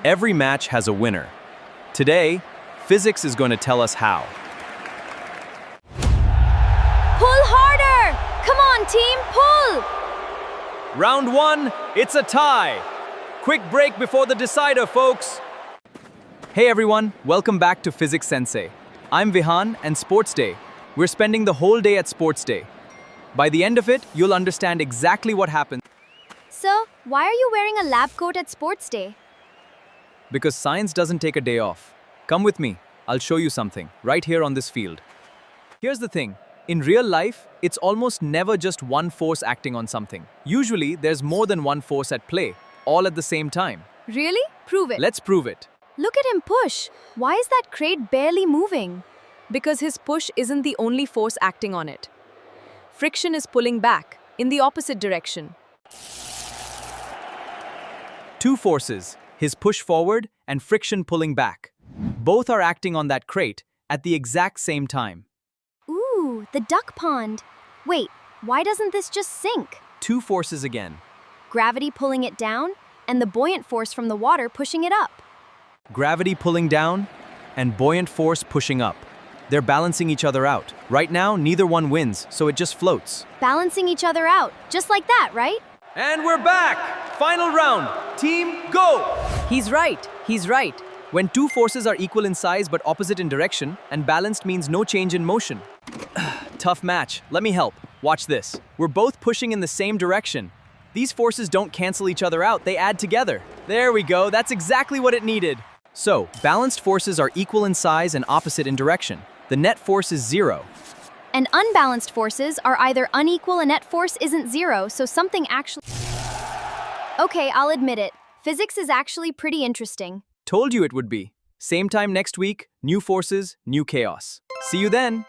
Every match has a winner. Today, physics is going to tell us how. Pull harder! Come on, team, pull! Round 1, it's a tie. Quick break before the decider, folks. Hey everyone, welcome back to Physics Sensei. I'm Vihaan and Sports Day. We're spending the whole day at Sports Day. By the end of it, you'll understand exactly what happened. So, why are you wearing a lab coat at Sports Day? Because science doesn't take a day off. Come with me, I'll show you something, right here on this field. Here's the thing, in real life, it's almost never just one force acting on something. Usually, there's more than one force at play, all at the same time. Really? Prove it. Let's prove it. Look at him push. Why is that crate barely moving? Because his push isn't the only force acting on it. Friction is pulling back, in the opposite direction. Two forces, his push forward and friction pulling back. Both are acting on that crate at the exact same time. Ooh, the duck pond. Wait, why doesn't this just sink? Two forces again. Gravity pulling it down, and the buoyant force from the water pushing it up. Gravity pulling down and buoyant force pushing up. They're balancing each other out. Right now, neither one wins, so it just floats. Balancing each other out, just like that, right? And we're back! Final round! Team, go! He's right. When two forces are equal in size but opposite in direction, and balanced means no change in motion. Tough match. Let me help. Watch this. We're both pushing in the same direction. These forces don't cancel each other out, they add together. There we go, that's exactly what it needed. So, balanced forces are equal in size and opposite in direction. The net force is 0. And unbalanced forces are either unequal, a net force isn't 0, so something actually... Okay, I'll admit it. Physics is actually pretty interesting. Told you it would be. Same time next week, new forces, new chaos. See you then!